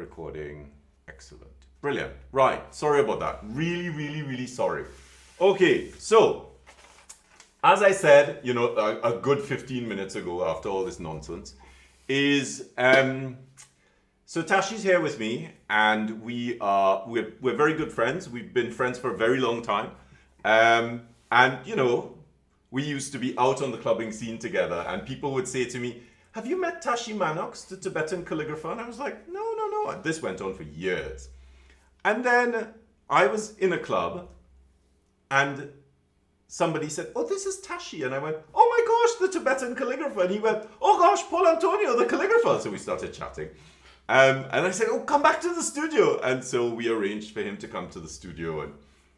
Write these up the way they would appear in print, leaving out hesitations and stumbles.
recording. Excellent. Brilliant. Right. Sorry about that. Really, really, really sorry. Okay. So, as I said, you know, a good 15 minutes ago, after all this nonsense, is so Tashi's here with me, and we're very good friends. We've been friends for a very long time, and you know, we used to be out on the clubbing scene together, and people would say to me, "Have you met Tashi Mannox, the Tibetan calligrapher?" And I was like, "No, no, no." And this went on for years, and then I was in a club, and somebody said, "Oh, this is Tashi," and I went, "Oh my gosh, the Tibetan calligrapher," and he went, "Oh gosh, Paul Antonio, the calligrapher." So we started chatting. And I said, "Oh, come back to the studio." And so we arranged for him to come to the studio, and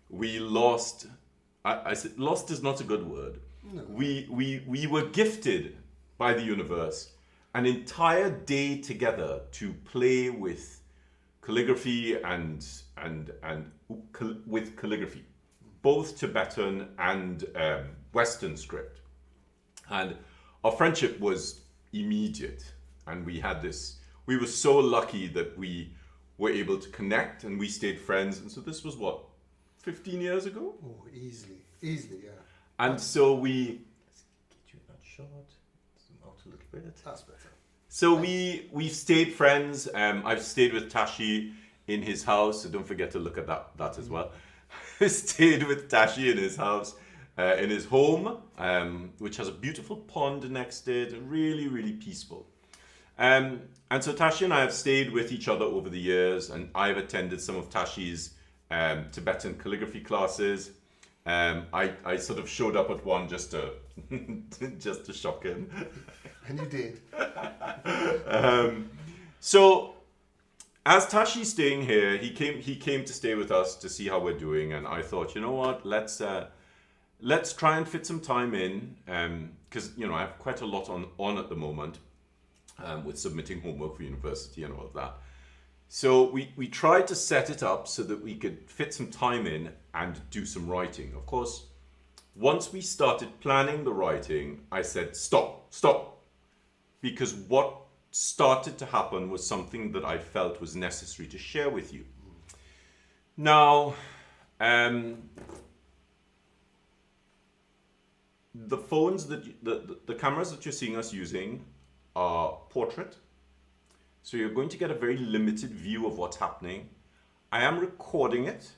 we lost, I said, lost is not a good word. No. We were gifted by the universe an entire day together to play with calligraphy and with calligraphy, both Tibetan and Western script. And our friendship was immediate, and we had this. We were so lucky that we were able to connect, and we stayed friends. And so this was what, 15 years ago? Oh, easily, yeah. And so we, let's get you that shot, zoom out a little bit. That's better. So we stayed friends. I've stayed with Tashi in his house, so don't forget to look at that as well. Stayed with Tashi in his house, in his home, which has a beautiful pond next to it, really, really peaceful. And so Tashi and I have stayed with each other over the years, and I've attended some of Tashi's Tibetan calligraphy classes. I sort of showed up at one just to just to shock him. And you did. So as Tashi's staying here, he came to stay with us to see how we're doing, and I thought, you know what, let's try and fit some time in, because you know I have quite a lot on at the moment. With submitting homework for university and all of that. So we tried to set it up so that we could fit some time in and do some writing. Of course, once we started planning the writing, I said, stop. Because what started to happen was something that I felt was necessary to share with you. Now, the phones the cameras that you're seeing us using are portrait, so you're going to get a very limited view of what's happening. I am recording it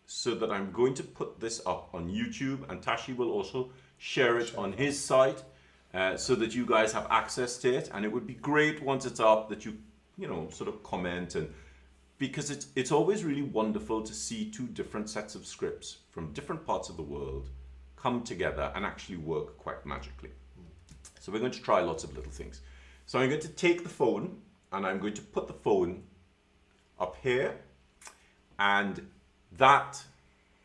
so that I'm going to put this up on YouTube, and Tashi will also share it on his site, so that you guys have access to it. And it would be great once it's up that you know, sort of comment, and because it's always really wonderful to see two different sets of scripts from different parts of the world come together and actually work quite magically. So we're going to try lots of little things. So I'm going to take the phone, and I'm going to put the phone up here, and that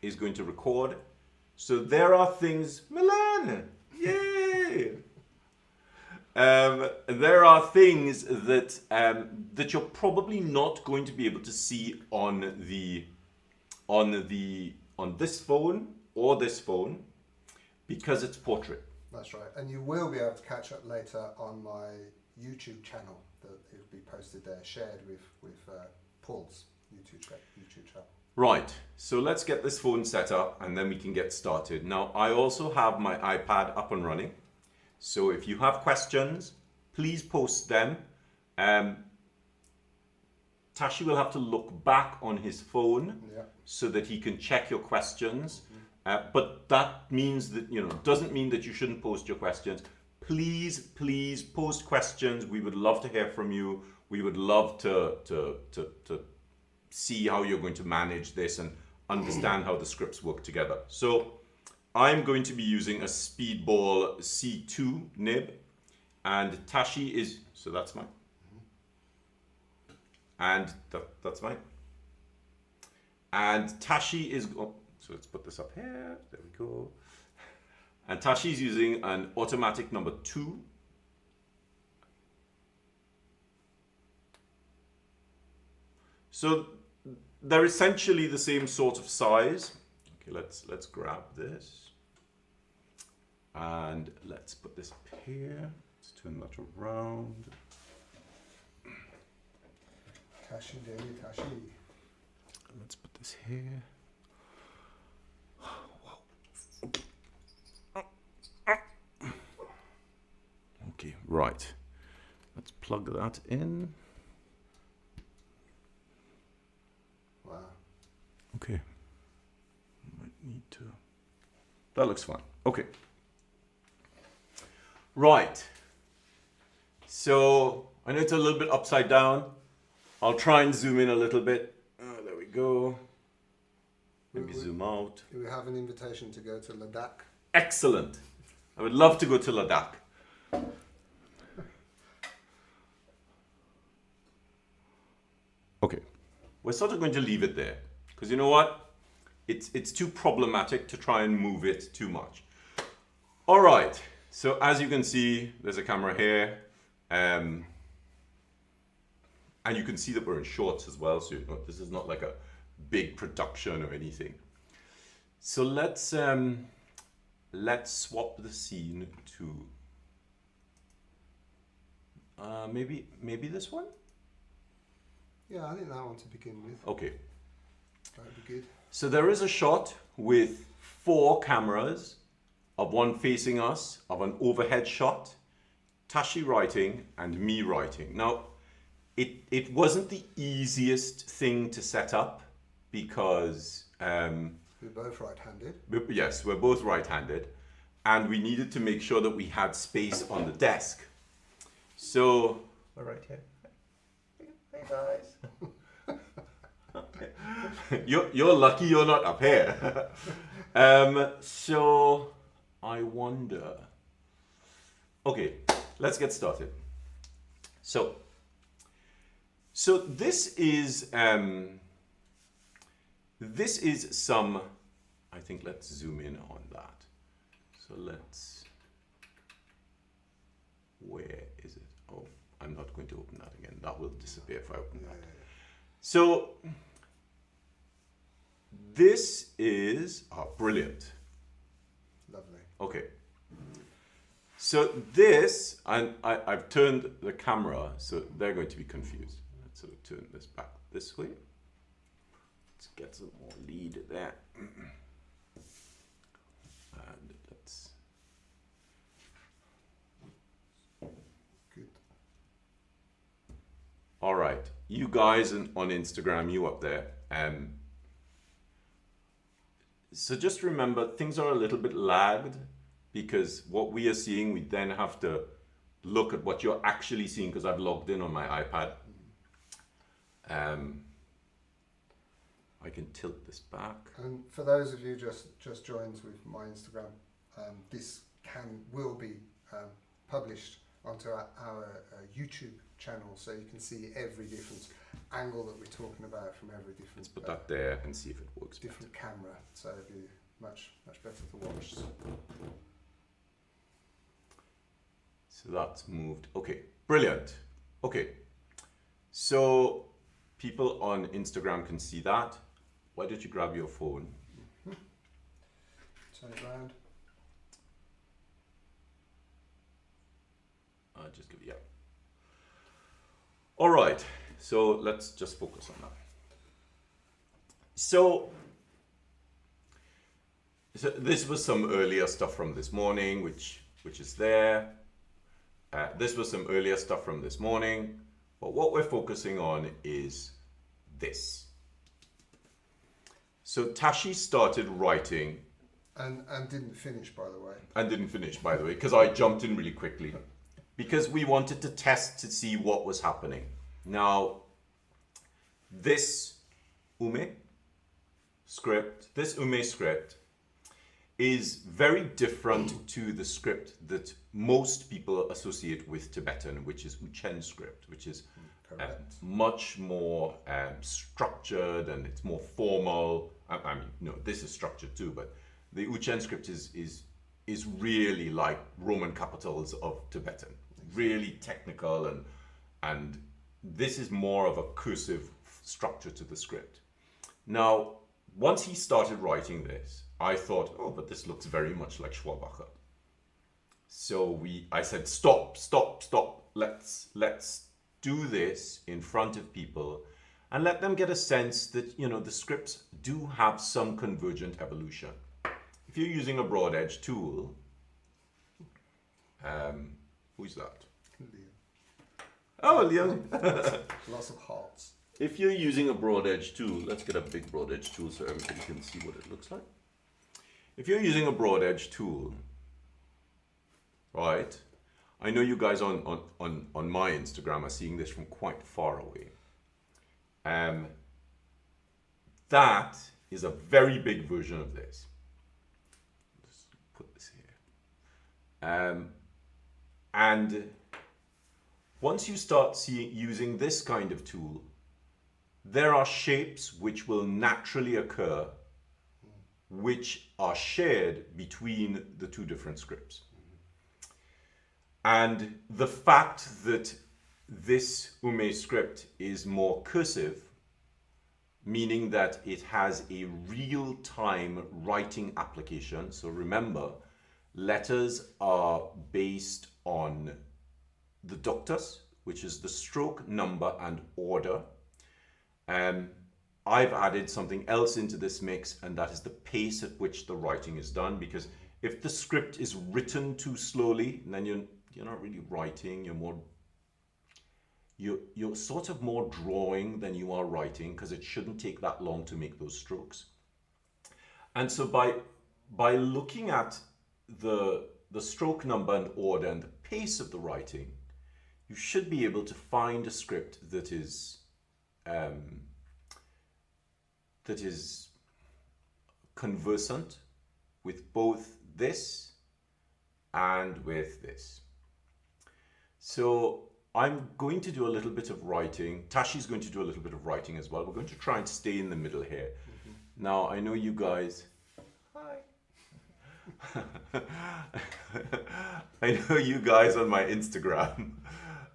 is going to record. So there are things, Milan, yay! There are things that that you're probably not going to be able to see on this phone or this phone, because it's portrait. That's right, and you will be able to catch up later on my YouTube channel. That it will be posted there, shared with Paul's YouTube channel. Right, so let's get this phone set up, and then we can get started. Now, I also have my iPad up and running, so if you have questions, please post them. Tashi will have to look back on his phone, so that he can check your questions. But that means that, you know, doesn't mean that you shouldn't post your questions. Please post questions. We would love to hear from you. We would love to see how you're going to manage this and understand how the scripts work together. So I'm going to be using a Speedball C2 nib, and Tashi is, so that's mine. And that's mine. And Tashi is, oh, so let's put this up here, there we go. And Tashi's using an automatic number 2. So they're essentially the same sort of size. Okay, let's grab this. And let's put this up here. Let's turn that around. Tashi, Daily Tashi. Let's put this here. Okay, right. Let's plug that in. Wow. Okay. Might need to. That looks fine. Okay. Right. So I know it's a little bit upside down. I'll try and zoom in a little bit. There we go. Maybe zoom out. Do we have an invitation to go to Ladakh? Excellent. I would love to go to Ladakh. Okay. We're sort of going to leave it there. Because you know what? It's too problematic to try and move it too much. All right. So as you can see, there's a camera here. And you can see that we're in shorts as well. So you know, this is not like a big production or anything. So let's swap the scene to maybe this one. Yeah, I think that one to begin with. Okay. That would be good. So there is a shot with 4 cameras, of one facing us, of an overhead shot, Tashi writing, and me writing. Now, it wasn't the easiest thing to set up because We're both right-handed. yes, we're both right-handed, and we needed to make sure that we had space on the desk. So we're right here. Hey guys. You're lucky you're not up here. So I wonder. Okay, let's get started. So this is some. I think let's zoom in on that. So let's. Where is it? Oh, I'm not going to open that again. That will disappear if I open that. So this is brilliant. Lovely. Okay. So this, and I've turned the camera, so they're going to be confused. Let's sort of turn this back this way. Let's get some more lead there. And let's. Good. All right, you guys on Instagram, you up there. So just remember, things are a little bit lagged because what we are seeing, we then have to look at what you're actually seeing because I've logged in on my iPad. I can tilt this back. And for those of you just joined with my Instagram, this will be published onto our YouTube channel, so you can see every different angle that we're talking about from every different. Let's put that there and see if it works. Different camera, so it'll be much better to watch. So that's moved. Okay, brilliant. Okay, so people on Instagram can see that. Why don't you grab your phone? Turn it around. Just give it, yeah. All right, so let's just focus on that. So this was some earlier stuff from this morning, which is there. This was some earlier stuff from this morning, but what we're focusing on is this. So Tashi started writing. And didn't finish, by the way. And didn't finish, by the way, because I jumped in really quickly. Because we wanted to test to see what was happening. Now, this Ume script is very different to the script that most people associate with Tibetan, which is Uchen script, which is much more structured and it's more formal. I mean, no, this is structured too, but the Uchen script is really like Roman capitals of Tibetan, really technical, and this is more of a cursive structure to the script. Now, once he started writing this, I thought, oh, but this looks very much like Schwabacher. So I said, stop. Let's do this in front of people and let them get a sense that, you know, the scripts do have some convergent evolution. If you're using a broad edge tool, who's that? Liam. Oh, Leon. Lots of hearts. If you're using a broad edge tool, let's get a big broad edge tool so everybody can see what it looks like. If you're using a broad edge tool, right? I know you guys on my Instagram are seeing this from quite far away. That is a very big version of this. Let's put this here. And once you start using this kind of tool, there are shapes which will naturally occur, which are shared between the two different scripts. And the fact that this Ume script is more cursive, meaning that it has a real-time writing application. So remember, letters are based on the ductus, which is the stroke, number, and order. I've added something else into this mix, and that is the pace at which the writing is done, because if the script is written too slowly, then you're not really writing, you're sort of more drawing than you are writing, because it shouldn't take that long to make those strokes. And so by looking at the stroke number and order and the pace of the writing, you should be able to find a script that is conversant with both this and with this. So I'm going to do a little bit of writing. Tashi's going to do a little bit of writing as well. We're going to try and stay in the middle here. Mm-hmm. Now, I know you guys... Hi. I know you guys on my Instagram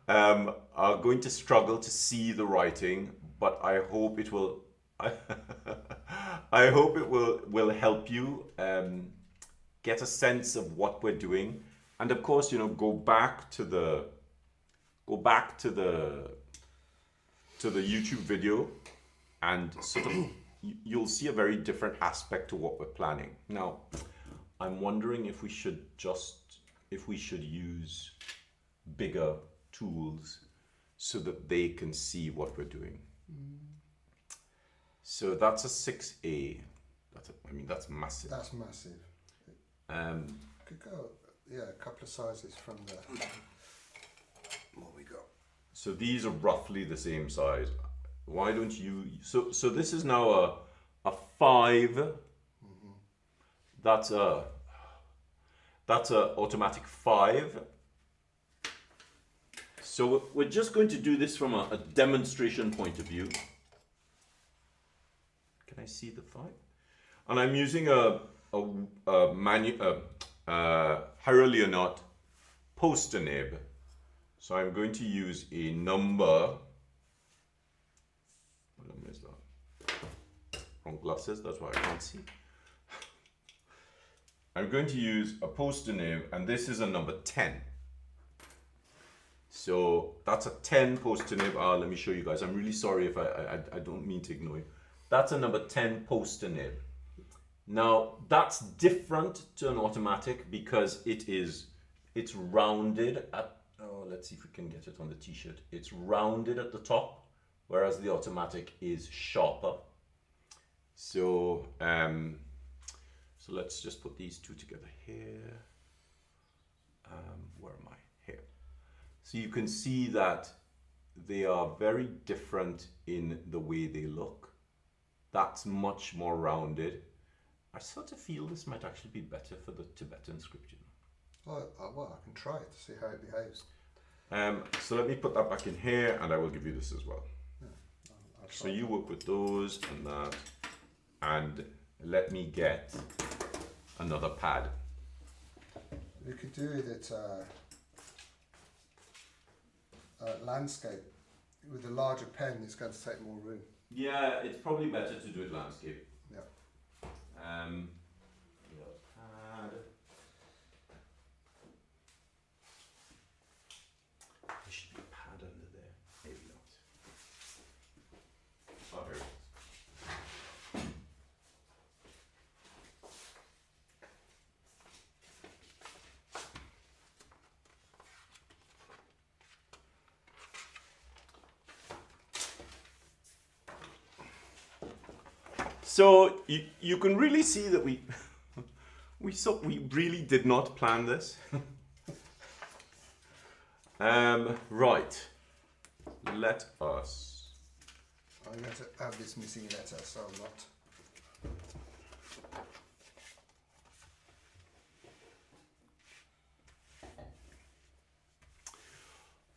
are going to struggle to see the writing, but I hope it will... I hope it will help you get a sense of what we're doing, and of course, you know, go back to the YouTube video, and sort of you'll see a very different aspect to what we're planning. Now, I'm wondering if we should use bigger tools so that they can see what we're doing. So that's a 6A. That's massive. That's massive. Could go, a couple of sizes from the. What we got? So these are roughly the same size. Why don't you? So this is now a 5. Mm-hmm. That's a automatic 5. So we're just going to do this from a demonstration point of view. Can I see the 5? And I'm using a Harrow Leonard poster nib. So I'm going to use a number. What number is that? Wrong glasses, that's why I can't see. I'm going to use a poster nib, and this is a number 10. So that's a 10 poster nib. Let me show you guys. I'm really sorry if I don't mean to ignore you. That's a number 10 poster nib. Now that's different to an automatic because it's rounded at, let's see if we can get it on the t-shirt. It's rounded at the top, whereas the automatic is sharper. So so let's just put these two together here. Where am I? Here. So you can see that they are very different in the way they look. That's much more rounded. I sort of feel this might actually be better for the Tibetan scripture. Well, I can try it to see how it behaves. So let me put that back in here, and I will give you this as well. Yeah, I'll so you work with those and that, and let me get another pad. You could do it at landscape. With a larger pen, it's going to take more room. Yeah, it's probably better to do it landscape. Yeah. Pad. There should be a pad under there. Maybe not. So you can really see that we really did not plan this. Right. Let us. I'm going to add this missing letter, so I'm not.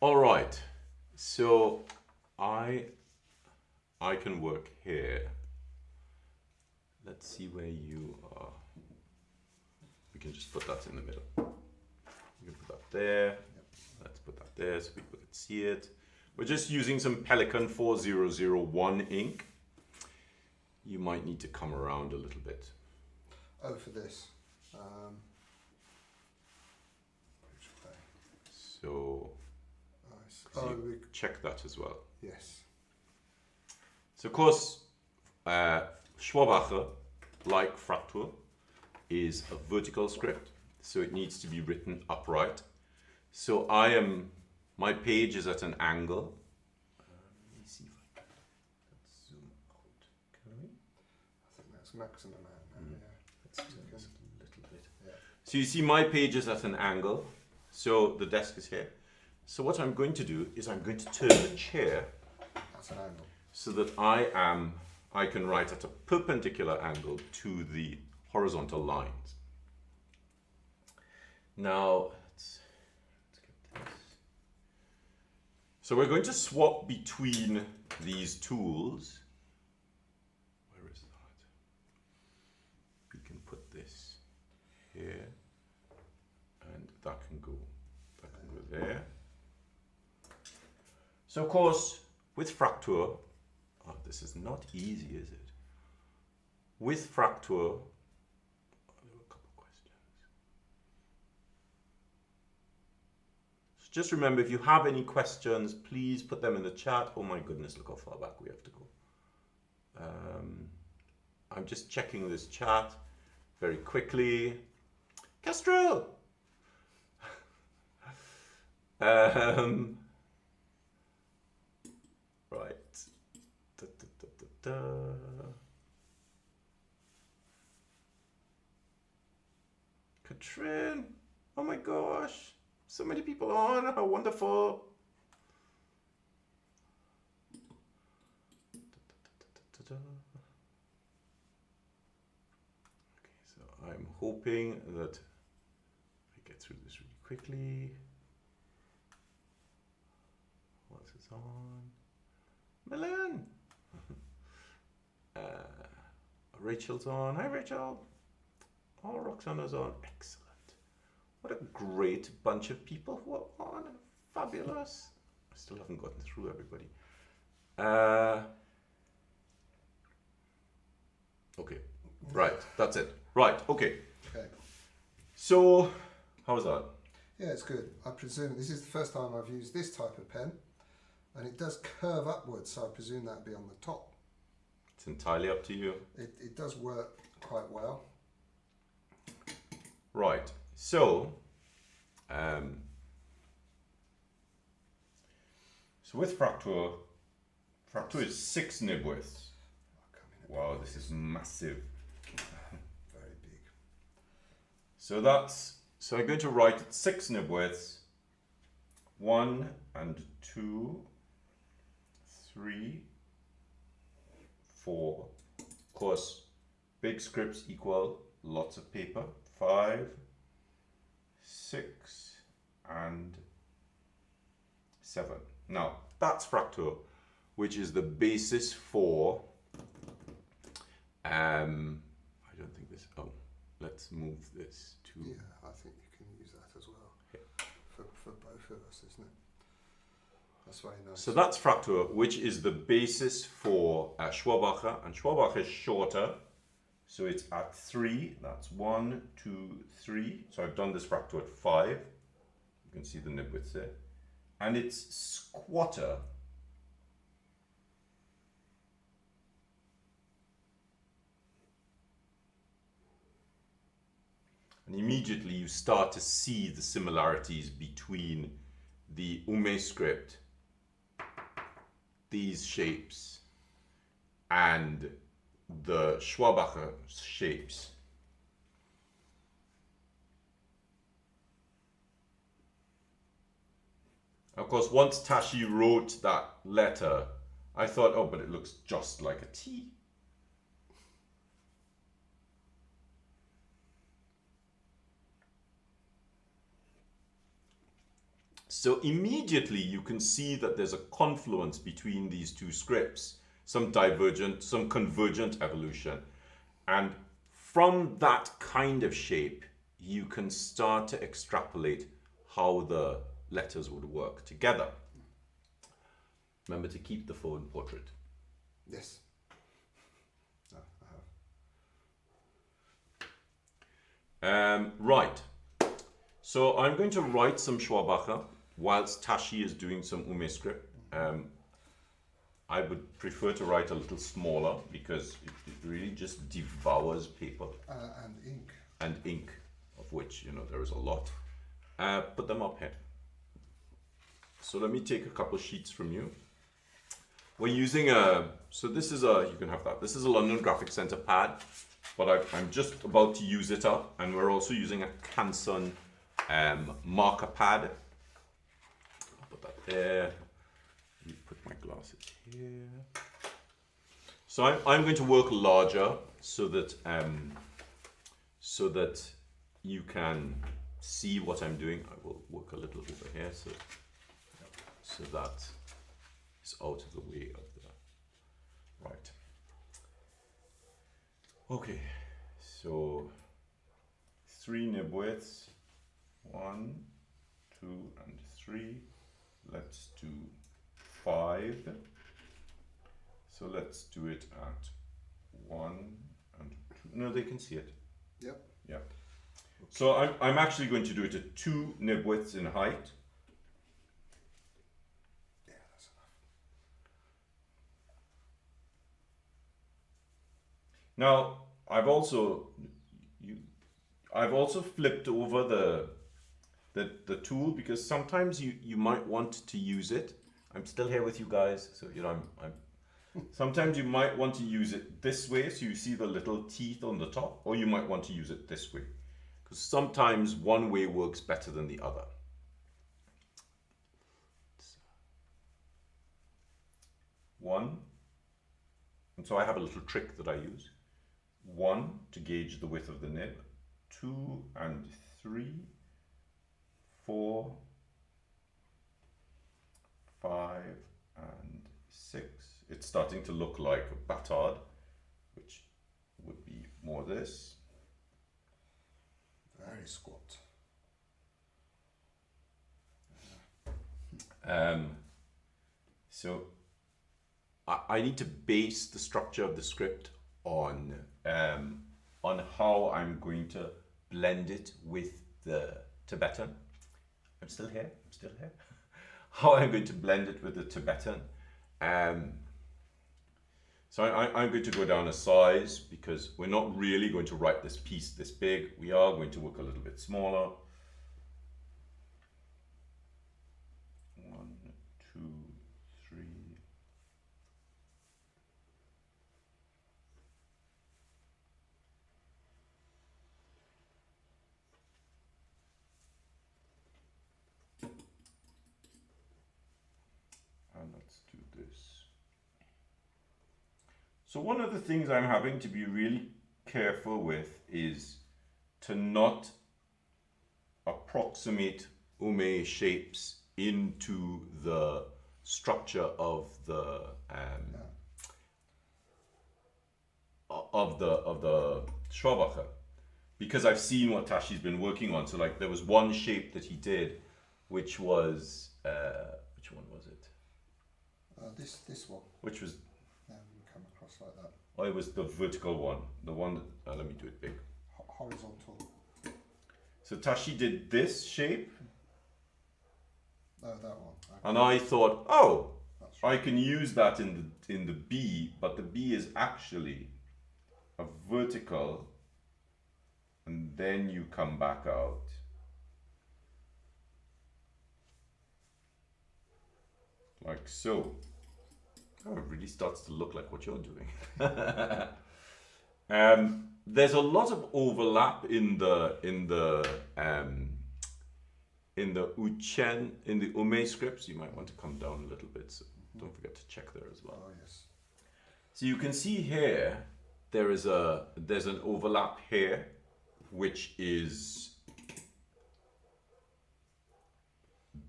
All right. So I can work here. Let's see where you are. We can just put that in the middle. We can put that there. Let's put that there so people can see it. We're just using some Pelican 4001 ink. You might need to come around a little bit. Oh, for this. So, check that as well. Yes. So of course, Schwabacher, like Fraktur, is a vertical script, so it needs to be written upright. So my page is at an angle. Let me see if I can zoom out. Can we? I think that's maximum. Yeah. Let's zoom this a little bit. Yeah. So you see my page is at an angle, so the desk is here. So what I'm going to do is I'm going to turn the chair at an angle, so that I can write at a perpendicular angle to the horizontal lines. Now, let's get this. So we're going to swap between these tools. Where is that? We can put this here, and that can go there. So of course, with Fraktur, this is not easy, is it? With Fraktur, there were a couple of questions. So just remember, if you have any questions, please put them in the chat. Oh my goodness, look how far back we have to go. I'm just checking this chat very quickly. Kestrel! Right. Katrin, oh my gosh, so many people on, how wonderful. Okay, so I'm hoping that I get through this really quickly. What is on? Milan. Rachel's on. Hi, Rachel. Oh, Roxana's on. Excellent. What a great bunch of people who are on. Fabulous. I still haven't gotten through everybody. Okay. Right. That's it. Right. Okay. Okay. So, how was that? Yeah, it's good. I presume this is the first time I've used this type of pen. And it does curve upwards, so I presume that'd be on the top. It's entirely up to you. It does work quite well. Right. So with Fraktur is 6 nib widths. Wow, this is massive. Very big. So I'm going to write 6 nib widths. 1 and 2. 3, 4, of course, big scripts equal lots of paper, 5, 6, and 7. Now, that's Fraktur, which is the basis for, I don't think this, let's move this to... Yeah, I think you can use that as well, yeah. for both of us, isn't it? That's very nice. So that's Fraktur, which is the basis for Schwabacher, and Schwabacher is shorter, so it's at 3. That's 1, 2, 3. So I've done this Fraktur at 5. You can see the nib width there, and it's squatter. And immediately you start to see the similarities between the Ume script, these shapes, and the Schwabacher shapes. Of course, once Tashi wrote that letter, I thought, oh, but it looks just like a T. So immediately you can see that there's a confluence between these two scripts, some divergent, some convergent evolution. And from that kind of shape, you can start to extrapolate how the letters would work together. Remember to keep the phone portrait. Yes. No, I have. Right. So I'm going to write some Schwabacher whilst Tashi is doing some Ume script. I would prefer to write a little smaller because it really just devours paper. And ink. And ink, of which, you know, there is a lot. Put them up here. So let me take a couple sheets from you. We're using so this is you can have that. This is a London Graphic Centre pad, but I'm just about to use it up. And we're also using a Canson marker pad. I'll put that there. Let me put my glasses here. So I'm going to work larger so that you can see what I'm doing. I will work a little over here so that is out of the way of the right. Okay, so 3 nib widths, 1, 2, and 3. Let's do 5. So let's do it at 1 and 2. No, they can see it. Yep. Yeah. So I'm actually going to do it at 2 nib widths in height. Yeah, that's enough. Now, I've also flipped over the tool because sometimes you might want to use it. I'm still here with you guys, so you know I'm sometimes you might want to use it this way so you see the little teeth on the top, or you might want to use it this way because sometimes one way works better than the other. One, and so I have a little trick that I use. 1 to gauge the width of the nib, 2 and 3, 4, 5 and 6. It's starting to look like a batard, which would be more this. Very squat. So I need to base the structure of the script on how I'm going to blend it with the Tibetan. I'm still here. How I'm going to blend it with the Tibetan. So I'm going to go down a size because we're not really going to write this piece this big. We are going to work a little bit smaller. 1, 2, 3. And let's do this. So one of the things I'm having to be really careful with is to not approximate Ume shapes into the structure of the Schwabacher, because I've seen what Tashi's been working on. So like there was one shape that he did, which was which one was it? This one. Which was You come across like that. oh, it was the vertical one, the one that let me do it big. Horizontal. So Tashi did this shape, No, that one. and I thought, oh, That's I can use that in the B, but the B is actually a vertical, and then you come back out. Like so. Oh, it really starts to look like what you're doing. There's a lot of overlap in the Uchen, in the Ume scripts. You might want to come down a little bit, so don't forget to check there as well. Oh, yes. So you can see here, there's an overlap here, which is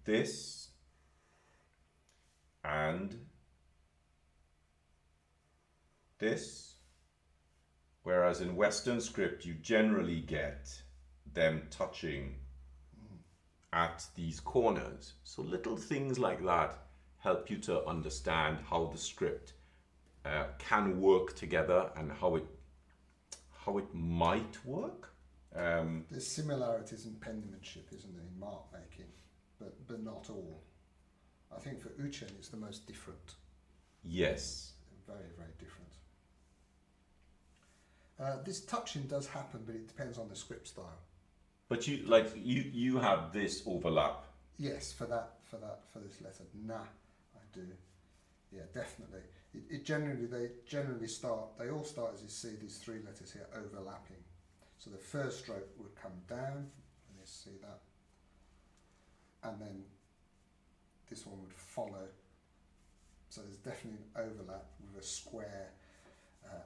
this and this, whereas in Western script you generally get them touching at these corners. So little things like that help you to understand how the script can work together and how it might work. There's similarities in penmanship, isn't there, in mark making, but not all. I think for Uchen it's the most different. Yes. Very, very different. This touching does happen, but it depends on the script style. But you have this overlap. Yes, for this letter, na, I do. Yeah, definitely. They all start, as you see, these three letters here overlapping. So the first stroke would come down, and you see that, and then this one would follow. So there's definitely an overlap with a square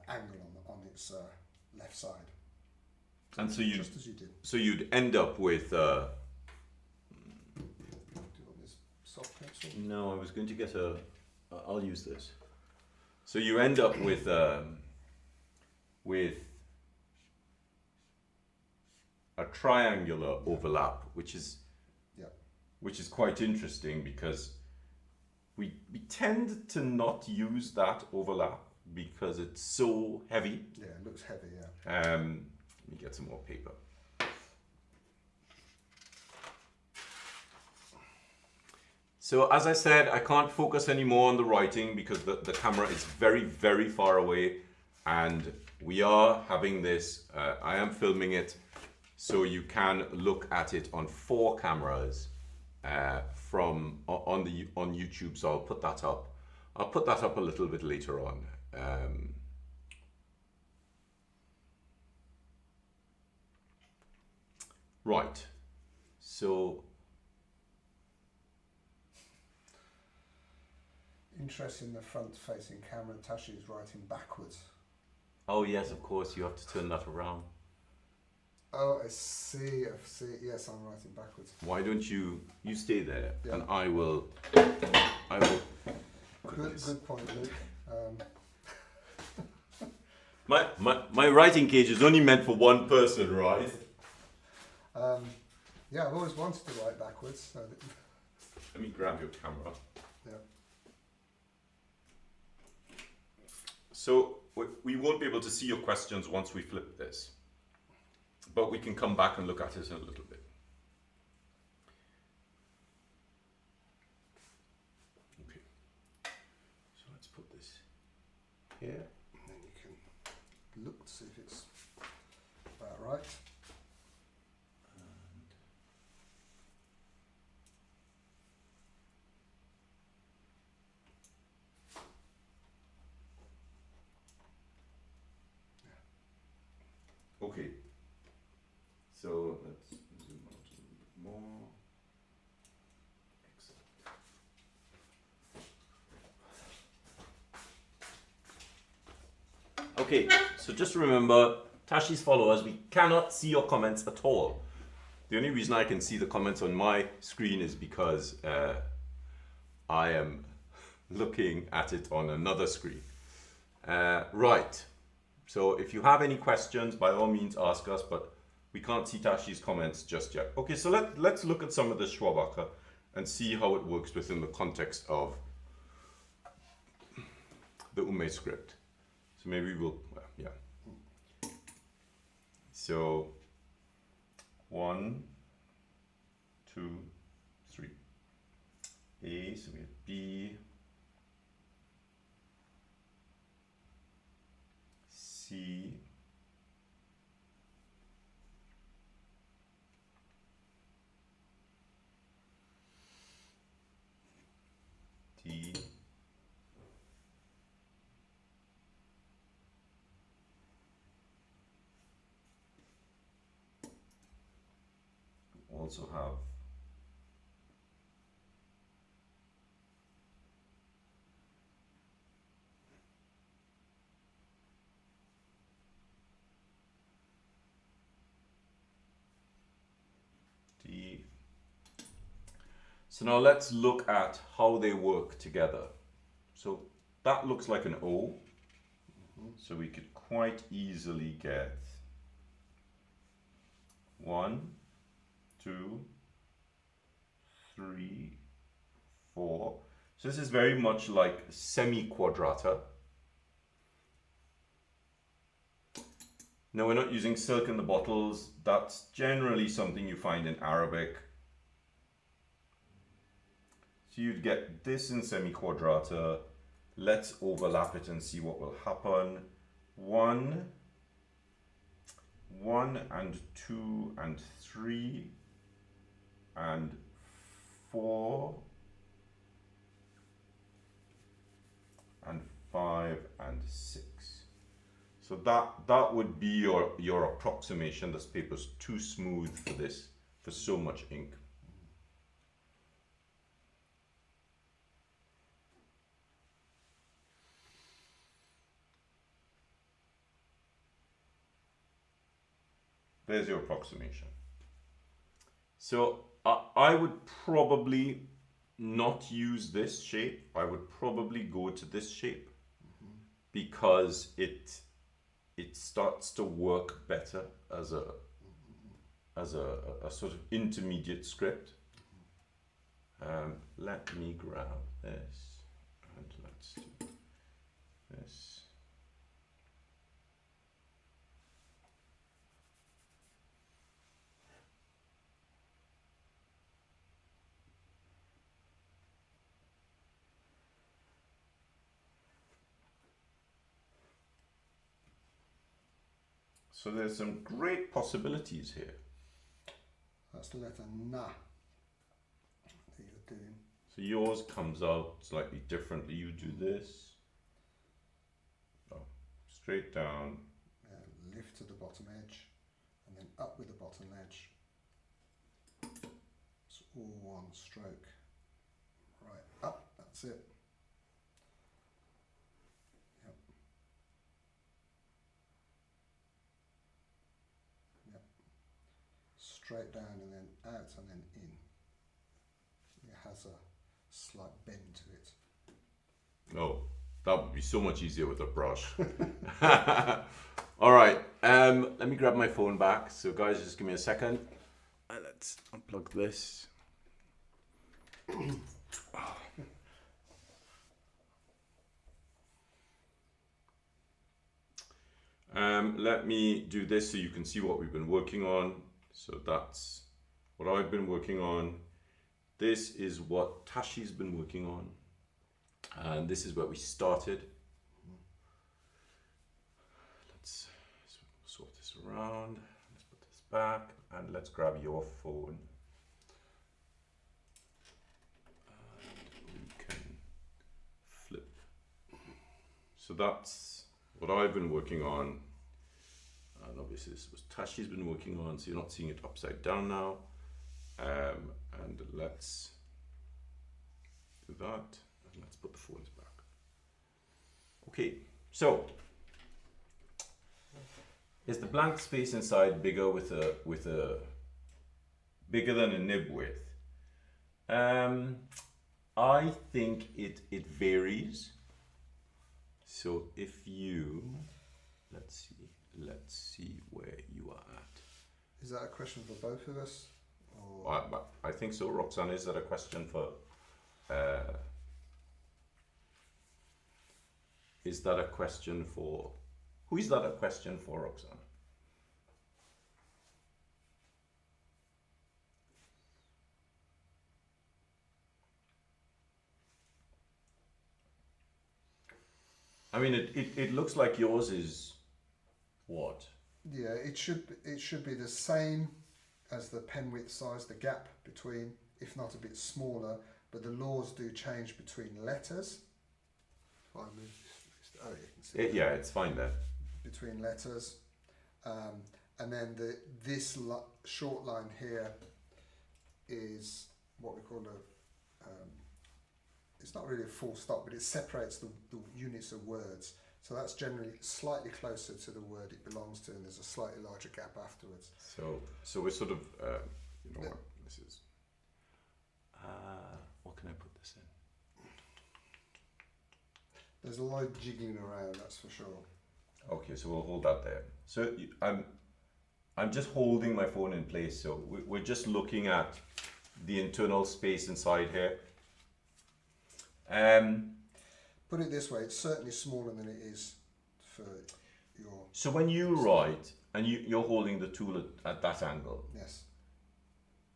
angle on its left side. And so just as you did. So you'd end up with. Do you want this soft pencil? No, I was going to get a. I'll use this. So you end up with a triangular overlap, which is quite interesting because we tend to not use that overlap because it's so heavy. Yeah, it looks heavy. Yeah. Let me get some more paper. So as I said, I can't focus anymore on the writing because the camera is very, very far away, and we are having this, I am filming it, so you can look at it on 4 cameras on YouTube, so I'll put that up. I'll put that up a little bit later on. Right, so Interesting, the front-facing camera, Tashi is writing backwards. oh yes, of course, you have to turn that around. Oh, I see. Yes, I'm writing backwards. Why don't you stay there, Yeah. and I will. Good point, Luke. My writing cage is only meant for one person, right? Yeah, I've always wanted to write backwards. So Let me grab your camera. yeah. So we won't be able to see your questions once we flip this, but we can come back and look at it in a little bit. Okay, so let's put this here. And then you can look to see if it's about right. Okay, so let's zoom out a little bit more. Excellent. Okay, so just remember, Tashi's followers, we cannot see your comments at all. The only reason I can see the comments on my screen is because I am looking at it on another screen. Right. So if you have any questions, by all means ask us, but we can't see Tashi's comments just yet. Okay, so let's look at some of the Schwabacher and see how it works within the context of the Ume script. So maybe we'll, yeah. So 1, 2, 3. A, so we have B, C, D, also have D. So now let's look at how they work together. So that looks like an O. So we could quite easily get 1, 2, 3, 4. So this is very much like semi-quadrata. Now we're not using silk in the bottles. That's generally something you find in Arabic. So you'd get this in semi-quadrata. Let's overlap it and see what will happen. 1, 1 and 2 and 3 and 4 and 5 and 6. So that would be your approximation. This paper's too smooth for this, for so much ink. There's your approximation. So I would probably not use this shape. I would probably go to this shape because it starts to work better as a sort of intermediate script. Let me grab this and let's do this. So there's some great possibilities here. That's the letter Na that you're doing. So yours comes out slightly differently. You do this. Oh, straight down. Lift to the bottom edge and then up with the bottom edge. It's all one stroke. Right, up, that's it. Yep. Yep. Straight down and then out and then in. It has a slight bend to it. Oh, that would be so much easier with a brush. All right, let me grab my phone back. So guys, just give me a second. Let's unplug this. Let me do this so you can see what we've been working on. So that's what I've been working on. This is what Tashi's been working on. And this is where we started. Let's sort this around. Let's put this back and let's grab your phone. And we can flip. So that's what I've been working on. And obviously this was Tashi's been working on, so you're not seeing it upside down now. And let's do that. And let's put the phones back. Okay, so is the blank space inside bigger with a bigger than a nib width? I think it varies. So if you let's see where you are at. Is that a question for both of us? Or? I think so, Roxanne. Is that a question for? Is that a question for? Who is that a question for, Roxanne? I mean, it looks like yours is what? Yeah, it should be the same as the pen width size, the gap between, if not a bit smaller, but the laws do change between letters. If I move this, oh, you can see Yeah, it's fine there. between letters, and then this short line here is what we call it's not really a full stop, but it separates the units of words. So that's generally slightly closer to the word it belongs to, and there's a slightly larger gap afterwards. So we're sort of, you know what this is. What can I put this in? There's a lot of jiggling around, that's for sure. Okay, so we'll hold that there. So I'm just holding my phone in place. So we're just looking at the internal space inside here. Put it this way, it's certainly smaller than it is for your... So when you write and you're holding the tool at that angle, Yes.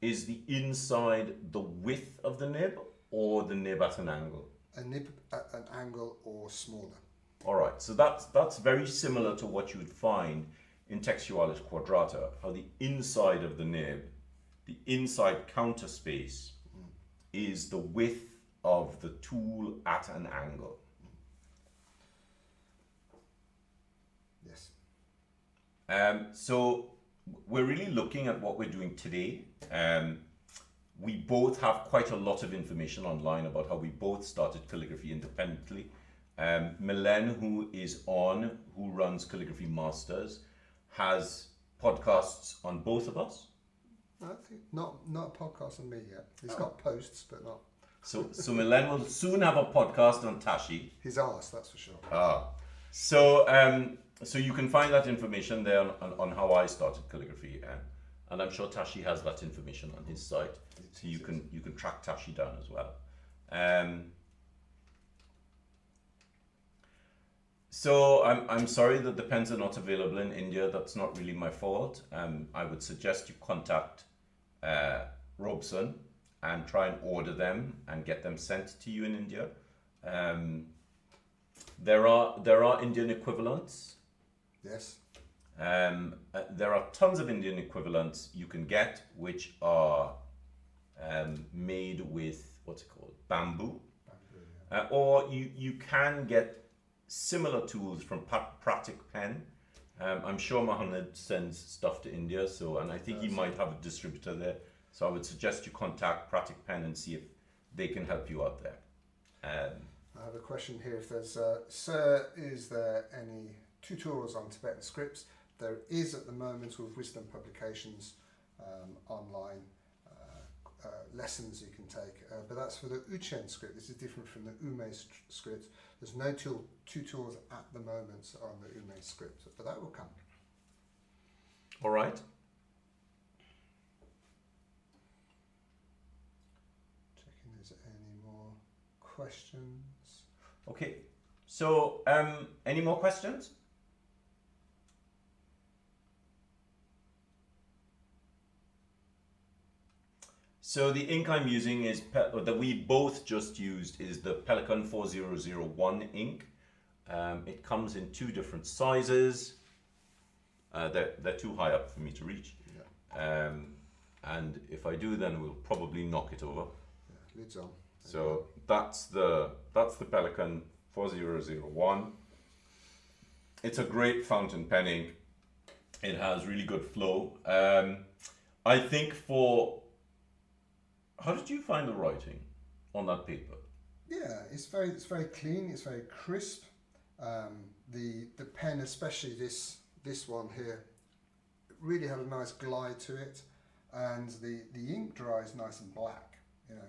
is the inside the width of the nib or the nib at an angle? A nib at an angle or smaller. All right, so that's very similar to what you would find in Textualis Quadrata, how the inside of the nib, the inside counter space, is the width of the tool at an angle. Yes. So we're really looking at what we're doing today. We both have quite a lot of information online about how we both started calligraphy independently. Milen, who runs Calligraphy Masters, has podcasts on both of us. I think not a podcast on me yet. He's got posts, but not. So Milen will soon have a podcast on Tashi. His arse, that's for sure. So you can find that information there on how I started calligraphy, and I'm sure Tashi has that information on his site, so you can track Tashi down as well. So I'm sorry that the pens are not available in India. That's not really my fault. I would suggest you contact Robeson and try and order them and get them sent to you in India. There are Indian equivalents. Yes. There are tons of Indian equivalents you can get, which are made with what's it called, bamboo. Yeah. Or you can get similar tools from Pratik Pen. I'm sure Mohammed sends stuff to India, and I think he might have a distributor there. So I would suggest you contact Pratik Pen and see if they can help you out there. I have a question here. If there's, sir, is there any tutorials on Tibetan scripts? There is at the moment with Wisdom Publications online lessons you can take, but that's for the Uchen script. This is different from the Ume script. There's no tutorials at the moment on the Ume script, but that will come. All right. Checking if there's any more questions. Okay. So, any more questions? So the ink I'm using is, that we both just used, is the Pelikan 4001 ink. It comes in two different sizes. They're too high up for me to reach. Yeah. And if I do, then we'll probably knock it over. Yeah, lids on. So that's the Pelikan 4001. It's a great fountain pen ink. It has really good flow. I think how did you find the writing on that paper? Yeah, it's very clean. It's very crisp. The pen, especially this one here, really had a nice glide to it, and the ink dries nice and black. You know,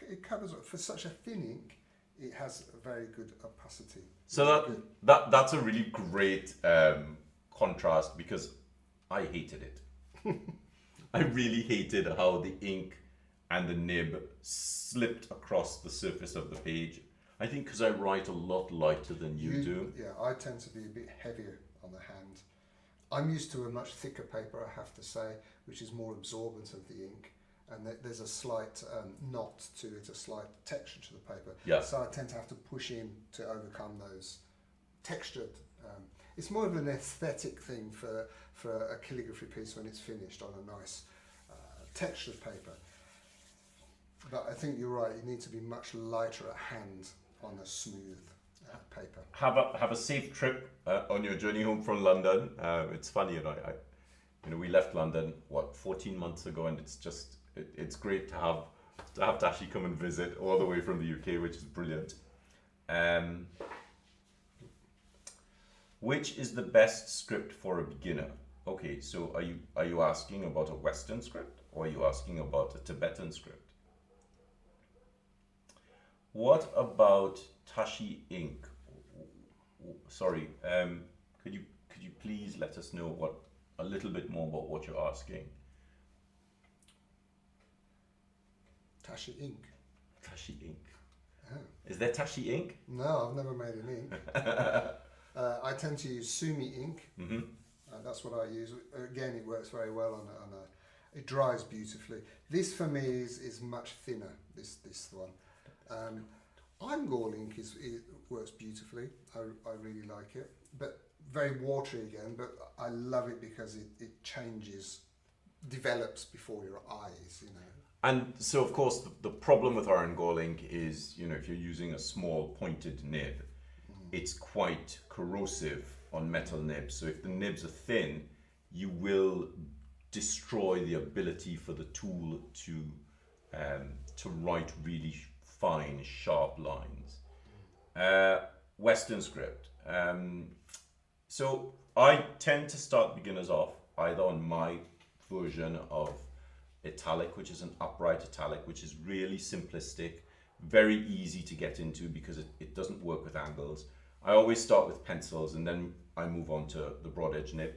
it covers, for such a thin ink, it has a very good opacity. So that's a really great contrast, because I hated it. I really hated how the ink and the nib slipped across the surface of the page. I think because I write a lot lighter than you do. Yeah, I tend to be a bit heavier on the hand. I'm used to a much thicker paper, I have to say, which is more absorbent of the ink. And there's a slight knot to it, a slight texture to the paper. Yeah. So I tend to have to push in to overcome those textured. It's more of an aesthetic thing for a calligraphy piece when it's finished on a nice textured paper. But I think you're right, you need to be much lighter at hand on a smooth paper. Have a safe trip on your journey home from London. It's funny, we left London 14 months ago, and it's great to have Tashi come and visit all the way from the UK, which is brilliant. Which is the best script for a beginner? Okay, so are you asking about a Western script, or are you asking about a Tibetan script? What about Tashi Ink? Sorry, could you please let us know a little bit more about what you're asking? Tashi ink. Tashi Ink. Oh. Is there Tashi Ink? No, I've never made an ink. I tend to use Sumi ink. Mm-hmm. That's what I use. Again, it works very well on a. It dries beautifully. This for me is much thinner. This one. Angor ink it works beautifully. I really like it, but very watery again. But I love it because it changes, develops before your eyes. You know. And so, of course, the problem with our Angor ink is, if you're using a small pointed nib, it's quite corrosive on metal nibs. So if the nibs are thin, you will destroy the ability for the tool to write really fine, sharp lines. Western script. So I tend to start beginners off either on my version of italic, which is an upright italic, which is really simplistic, very easy to get into because it doesn't work with angles. I always start with pencils and then I move on to the broad edge nib.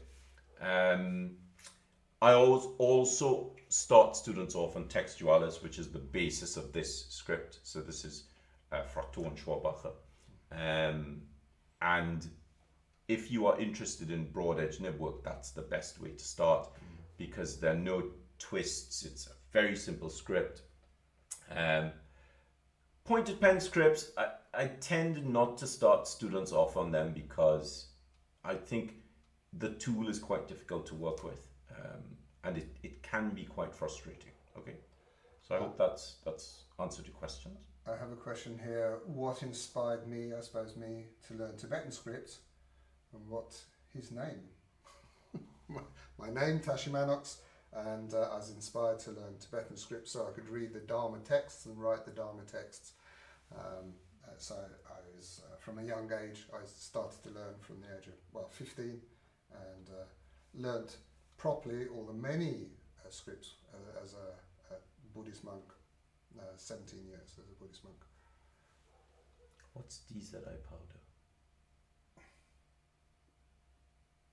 I also start students off on textualis, which is the basis of this script. So this is Fraktur and Schwabacher. And if you are interested in broad edge nib work, that's the best way to start because there are no twists. It's a very simple script. Pointed pen scripts, I tend not to start students off on them because I think the tool is quite difficult to work with, and it can be quite frustrating. Okay, so I hope that's answered your questions. I have a question here. What inspired me, I suppose me, to learn Tibetan script, and what's his name? My name, Tashi Mannox, and I was inspired to learn Tibetan script so I could read the Dharma texts and write the Dharma texts. So I was, from a young age, I started to learn from the age of, 15, and learnt properly all the many scripts as a Buddhist monk, 17 years as a Buddhist monk. What's DZI powder?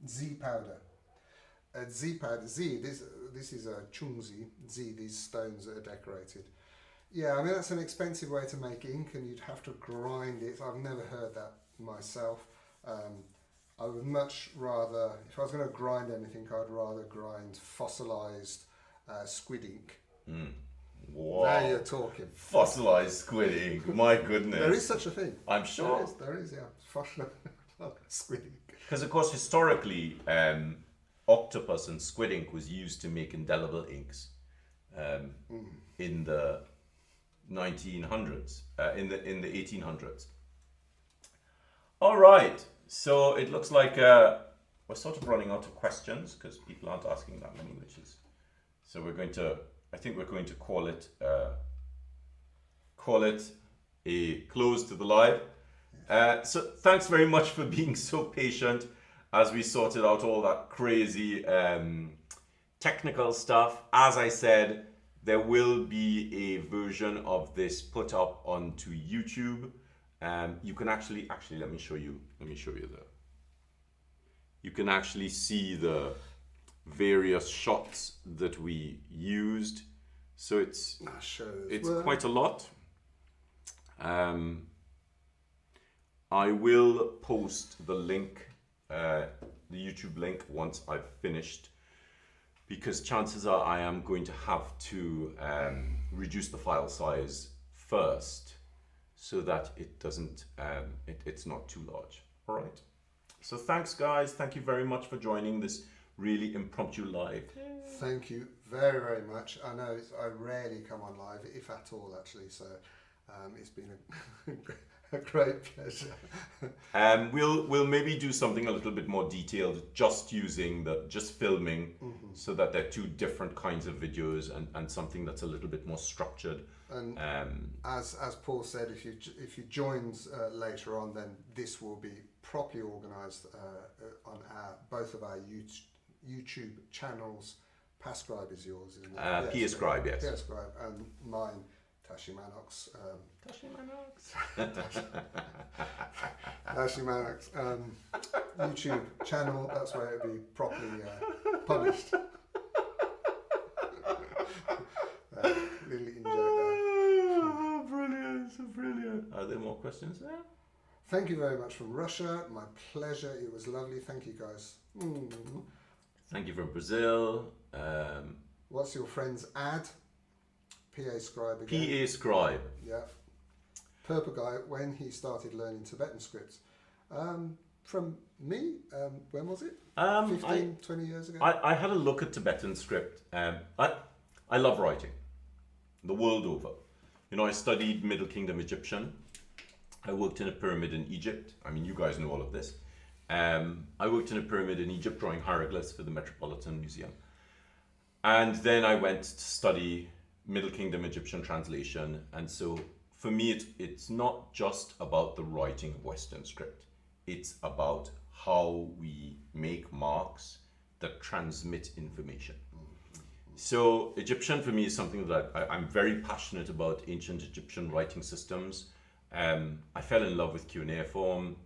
Z powder. Z powder. Z. This is a chungzi. Z. These stones that are decorated. Yeah, I mean that's an expensive way to make ink, and you'd have to grind it. I've never heard that myself. I would much rather, if I was going to grind anything, I'd rather grind fossilized squid ink. Wow. Now you're talking. Fossilized squid ink. My goodness. There is such a thing. I'm sure. There is, yeah. Fossilized squid ink. Because of course historically octopus and squid ink was used to make indelible inks in the 1900s, in the 1800s. All right, so it looks like we're sort of running out of questions because people aren't asking that many, which is so I think we're going to call it a close to the live. So thanks very much for being so patient as we sorted out all that crazy technical stuff. As I said, there will be a version of this put up onto YouTube. You can actually let me show you you can actually see the various shots that we used. So it's quite a lot. I will post the link, the YouTube link, once I've finished, because chances are I am going to have to reduce the file size first so that it doesn't, it's not too large. All right. So thanks, guys. Thank you very much for joining this really impromptu live. Thank you very, very much. I know I rarely come on live, if at all, actually. So it's been A great pleasure. We'll maybe do something a little bit more detailed, just filming, so that they're two different kinds of videos and something that's a little bit more structured. And as Paul said, if you joined later on, then this will be properly organised on both of our YouTube channels. PAScribe is yours, isn't it? PAScribe, yes. PAScribe, and mine, Tashi Mannox. Tashi Mannox. Tashi Mannox YouTube channel. That's where it'll be properly published. Really enjoyed that. Oh, brilliant, brilliant. Are there more questions there? Thank you very much from Russia. My pleasure. It was lovely. Thank you, guys. Thank you from Brazil. What's your friend's ad? PAScribe again. PAScribe. Yeah. Purple guy, when he started learning Tibetan scripts. From me, when was it? 15, 20 years ago? I had a look at Tibetan script. I love writing, the world over. You know, I studied Middle Kingdom Egyptian. I worked in a pyramid in Egypt. I mean, you guys know all of this. I worked in a pyramid in Egypt drawing hieroglyphs for the Metropolitan Museum. And then I went to study Middle Kingdom Egyptian translation. And so for me, it's not just about the writing of Western script. It's about how we make marks that transmit information. So Egyptian for me is something that I'm very passionate about, ancient Egyptian writing systems. I fell in love with cuneiform.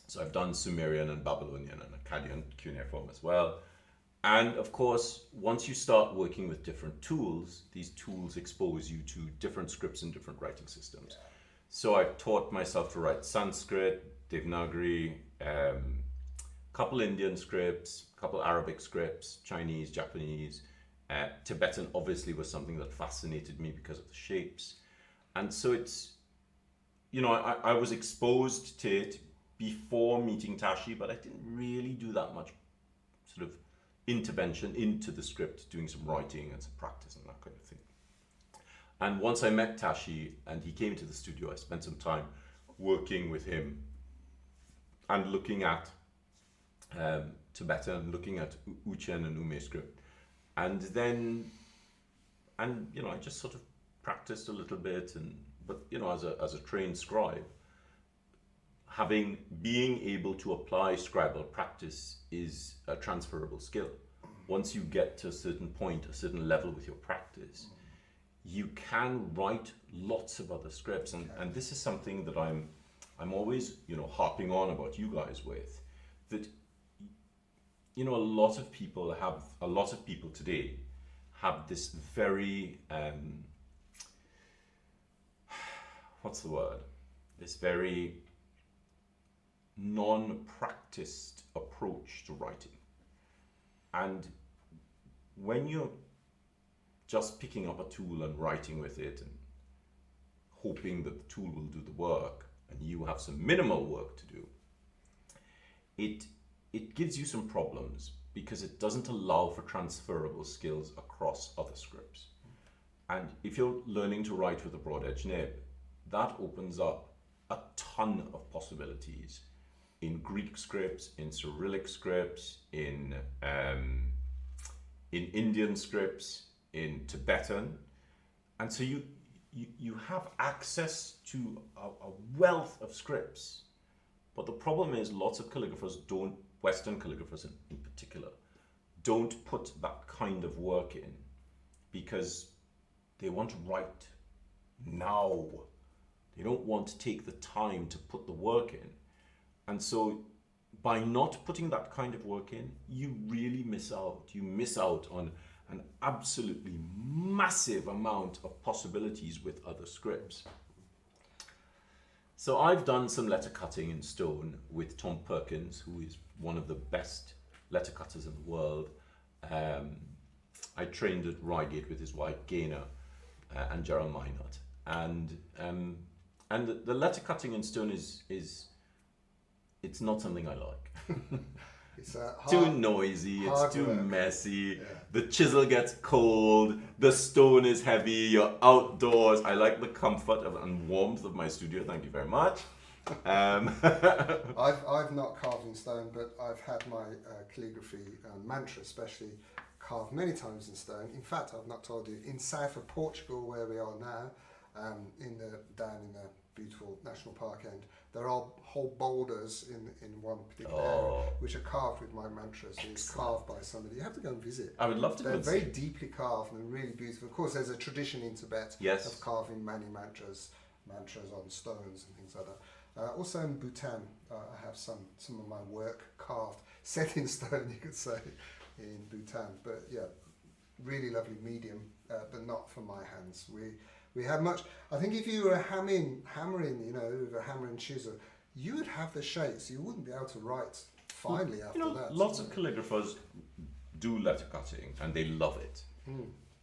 So I've done Sumerian and Babylonian and Akkadian cuneiform as well. And of course, once you start working with different tools, these tools expose you to different scripts and different writing systems. So I've taught myself to write Sanskrit, Devanagari, couple Indian scripts, couple Arabic scripts, Chinese, Japanese. Tibetan obviously was something that fascinated me because of the shapes. And so it's, you know, I was exposed to it before meeting Tashi, but I didn't really do that much sort of intervention into the script, doing some writing and some practice and that kind of thing. And once I met Tashi and he came to the studio, I spent some time working with him and looking at Tibetan, looking at Uchen and Ume script. And then, you know, I just sort of practiced a little bit, but you know, as a trained scribe, being able to apply scribal practice is a transferable skill. Once you get to a certain point, a certain level with your practice, you can write lots of other scripts, and this is something that I'm always, you know, harping on about you guys with, that, you know, a lot of people today have this very what's the word? This very non-practiced approach to writing. And when you're just picking up a tool and writing with it and hoping that the tool will do the work and you have some minimal work to do, it gives you some problems because it doesn't allow for transferable skills across other scripts. And if you're learning to write with a broad edge nib, that opens up a ton of possibilities in Greek scripts, in Cyrillic scripts, in Indian scripts, in Tibetan. And so you have access to a wealth of scripts. But the problem is lots of calligraphers don't, Western calligraphers in particular, don't put that kind of work in because they want to write now. They don't want to take the time to put the work in. And so by not putting that kind of work in, you really miss out. You miss out on an absolutely massive amount of possibilities with other scripts. So I've done some letter cutting in stone with Tom Perkins, who is one of the best letter cutters in the world. I trained at Reigate with his wife Gaynor and Gerald Minot. And the letter cutting in stone is it's not something I like. It's too noisy, it's hard too work. messy, Yeah. the chisel gets cold, the stone is heavy, you're outdoors. I like the comfort and warmth of my studio, thank you very much. I've not carved in stone, but I've had my calligraphy mantra especially carved many times in stone. In fact, I've not told you, in south of Portugal where we are now, down in the beautiful national park end, there are whole boulders in one particular area which are carved with my mantras. It's carved by somebody. You have to go and visit. I would love to go They're and very see. deeply carved and really beautiful. Of course, there's a tradition in Tibet Yes. of carving many mantras on stones and things like that. Also in Bhutan, I have some of my work carved, set in stone, you could say, in Bhutan. But yeah, really lovely medium, but not for my hands. We have much. I think if you were hammering, you know, with a hammer and chisel, you would have the shapes. You wouldn't be able to write finely after that. Lots of calligraphers do letter cutting and they love it.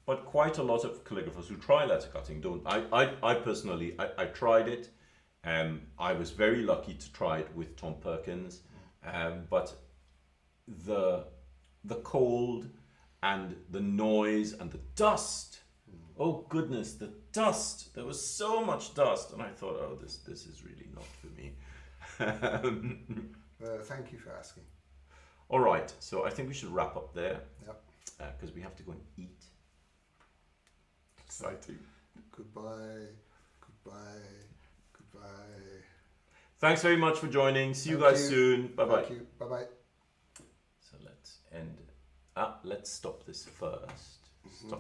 But quite a lot of calligraphers who try letter cutting don't. I personally, I tried it. I was very lucky to try it with Tom Perkins, but the cold and the noise and the dust. Oh goodness, the dust! There was so much dust, and I thought, oh, this is really not for me. Thank you for asking. All right, so I think we should wrap up there. Yep. Because we have to go and eat. Exciting. Goodbye. Thanks very much for joining. See you Thank guys you. soon. Bye bye. Thank you. Bye bye. So let's end. Let's stop this first. Stop.